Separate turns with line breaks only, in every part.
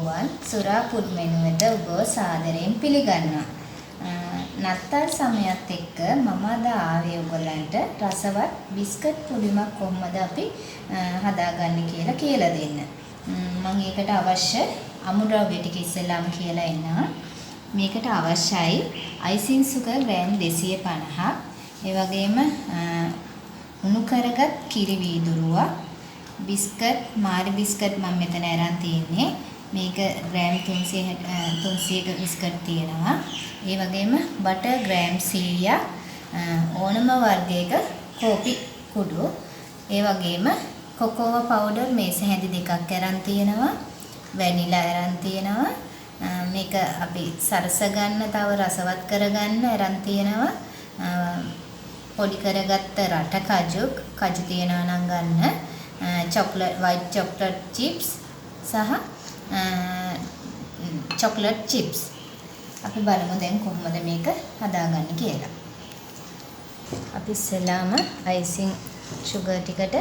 අයිබෝවන් සුරාපුඩ් මෙනුවට ඔබ සාදරයෙන් පිළිගන්නවා. නත්තල් සමයත් එක්ක මම අද ආවේ ඔයගලන්ට රසවත් බිස්කට් පුඩිමක් කොහොමද අපි හදාගන්නේ කියලා දෙන්න. මම ඒකට අවශ්‍ය අමුද්‍රව්‍ය ටික ඉස්සෙල්ලාම කියලා එන්නම්. මේකට අවශ්‍යයි අයිසිං සුගර් ග්‍රෑම් 250ක්. ඒ වගේම උණු කරගත් කිරි වීදුරුවක්. බිස්කට් මාරි බිස්කට් මම මෙතන අරන් තියෙන්නේ. මේක ග්‍රෑම් 300ක බිස්කට් තියෙනවා. ඒ වගේම බටර් ග්‍රෑම් 100ක්, ඕනම වර්ගයක කෝපි කුඩු. ඒ වගේම කොකෝවා පවුඩර් මේස හැඳි දෙකක් අරන් තියෙනවා. වැනිලා අරන් තියෙනවා. මේක අපි සරස ගන්න තව රසවත් කරගන්න අරන් තියෙනවා. පොඩි කරගත්ත රට කජු තියනවා නම් ගන්න. chocolate white chocolate chips සහ chocolate chips. අපි බලමු දැන් කොහොමද මේක හදාගන්නේ කියලා. අපි ඉස්සෙල්ලාම icing sugar ටිකට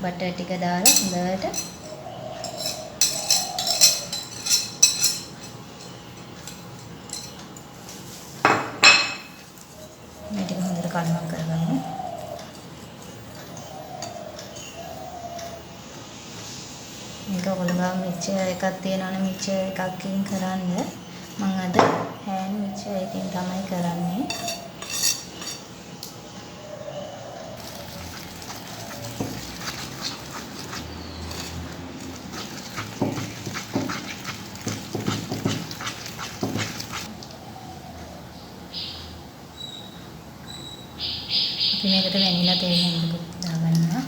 butter ටික දාලා හොඳට මේ ටික හොඳට කලවම් කරගමු. මේක ඔයගොල්ලෝ මික්සර් එකක් තියෙනවනේ මික්සර් එකකින් කරන්න. මම අද හෑන්ඩ් මික්සර් එකකින් තමයි කරන්නේ. අපි මේකට වැනිලා තේල් හැඳුකුත් දාගන්නවා.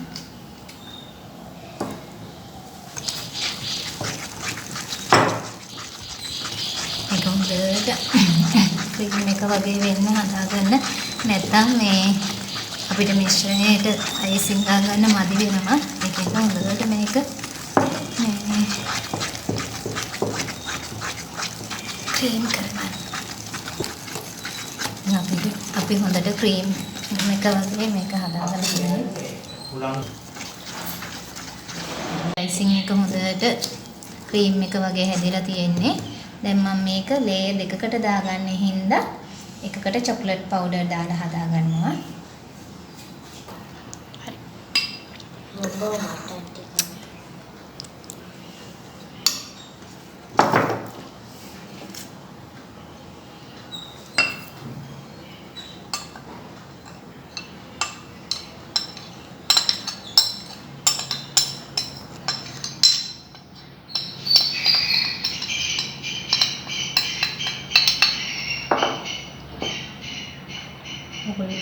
ක්‍රීම් එක වගේ වෙන්න හදාගන්න. නැත්නම් මේ අපිට මිශ්‍රණයට අයිසිං ගන්න මදි වෙනවා. ඒකෙන් හොඳට මේක ක්‍රීම් කරගන්න. අපි හොඳට ක්‍රීම් එක වගේ මේක හදාගන්න ඕනේ. අයිසිං එක හොඳට ක්‍රීම් එක වගේ හැදිලා තියෙන්නේ. දැන් මම මේක ලේයර් දෙකකට දාගන්න හින්දා එකකට චොක්ලට් පවුඩර් දාලා හදා ගන්නවා. හරි. ඔයගොල්ලෝ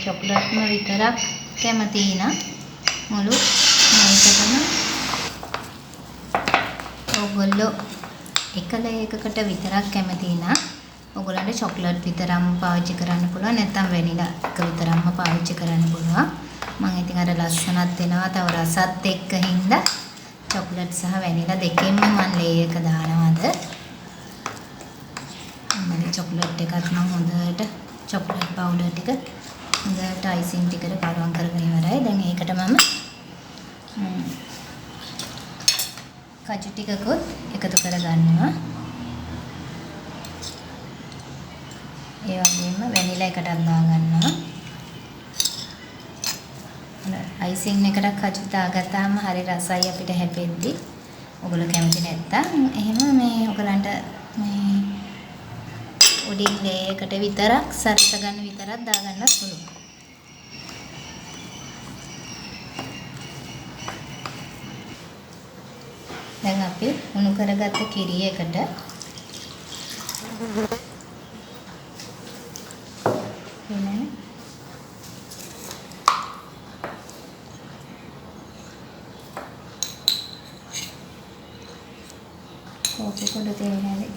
චොක්ලට්ම විතරක් කැමති නම් මුළු මේකටම ඔයගොල්ලෝ එකකට විතරක් කැමති නම් ඔයගොල්ලන්ට චොක්ලට් විතරක්ම පාවිච්චි කරන්න පුළුවන්. නැත්නම් වැනිලා එක විතරක්ම පාවිච්චි කරන්න පුළුවන්. මම ඉතින් අර ලස්සනත් වෙනවා තව රසත් එක්ක හින්දා චොක්ලට් සහ වැනිලා දෙකෙන්ම මම ලේයර් එක දානවාද. මම චොක්ලට් එකත් මම හොඳට චොක්ලට් පවුඩර් ටික හොඳට අයිසිං ටිකට කලවම් කරගෙන ඉවරයි. දැන් ඒකට මම කජු ටිකකුත් එකතු කරගන්නවා. ඒ වගේම වැනිලා එකටත් දාගන්නවා. අයිසිං එකට කජු දාගත්තාම හරි රසයි අපිට හැපෙද්දි. ඔයගොල්ලෝ කැමති නැත්තම් එහෙම මේ ඔයගලන්ට මේ උඩින් ලේයරකට විතරක් සරස ගන්න විතරක් දාගන්නත් පුළුවන්. දැන් අපි උණු කරගත්ත කිරි එකට කෝපි කුඩු තේරෙන්නේ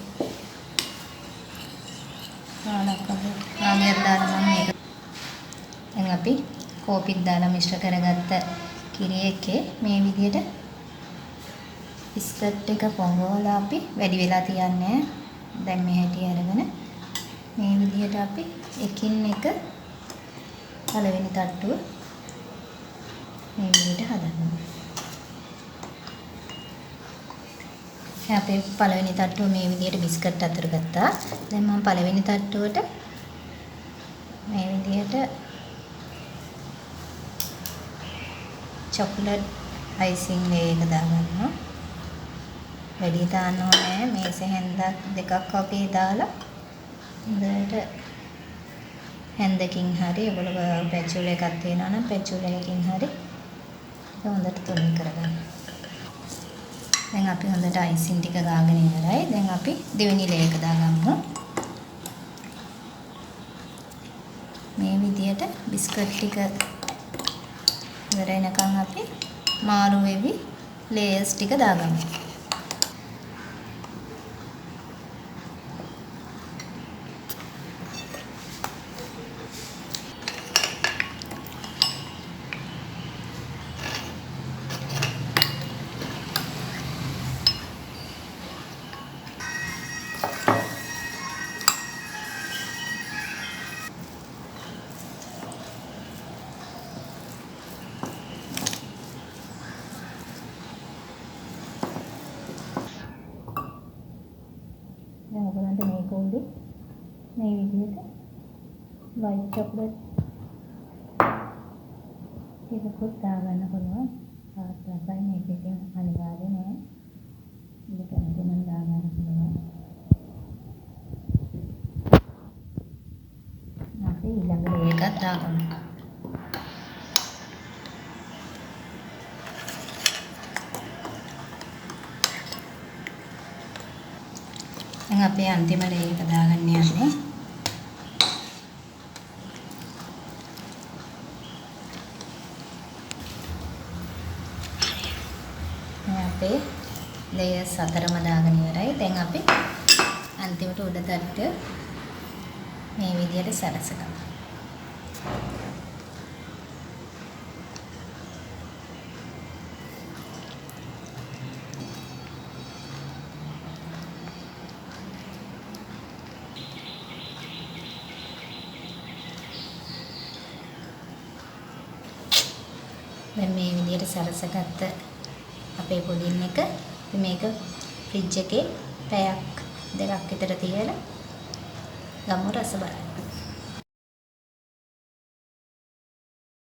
රාගයක් දාලා මම මේක දැන් අපි කෝපිත් දාලා මිශ්‍ර කරගත්ත කිරි එකේ මේ විදිහට බිස්කට් එක පොඟවලා අපි වැඩි වෙලා තියන්නේ. දැන් මේ හැටි අරගෙන මේ විදිහට අපි එකින් එක පළවෙනි තට්ටුව මේ විදිහට හදනවා. අපේ පළවෙනි තට්ටුව මේ විදිහට බිස්කට් අතර ගත්තා. දැන් මම පළවෙනි තට්ටුවට මේ විදිහට චොක්ලට් අයිසිං ලේ එක දාගන්නවා. වැඩි දාන්න ඕනේ. මේස හැන්දක් දෙකක් වගේ දාලා හොඳට හැන්දකින් හරි ඔයගොල්ලෝ පැචුල එකක් තියෙනවා නම් පැචුල එකකින් හරි හොඳට තුනී කරගන්න. දැන් අපි හොඳට අයිසිං ටික ගාගෙන ඉවරයි. දැන් අපි දෙවෙනි ලේ එක දාගමු. මේ විදිහට බිස්කට් ටික ඉවර වෙනකන් අපි මාරු වෙවි ලේයර්ස් ටික දාගමු. දැන් ඔයගලන්ට මේක උඩේ මේ විදිහට white chocolate ටිකකුත් දාගන්න පුළුවන්. පාත් රසයි මේකෙන් අනිවාර්ය නෑ. මේක නම් දාගන්න පුළුවන්. අපි ඊළඟ මේකත් දාගමු. දැන් අපේ අන්තිම ලේ එක දාගන්න යන්නේ. දැන් අපේ ලේයර්ස් හතරම දාගෙන ඉවරයි. දැන් අපි අන්තිමට උඩ තට්ටුව මේ විදිහට සරසගමු. දැන් මේ විදිහට සරසගත්ත අපේ පුඩින් එක අපි මේක ෆ්‍රිජ් එකේ පැයක් දෙකක් විතර තියලා ගමු රස බලන්න.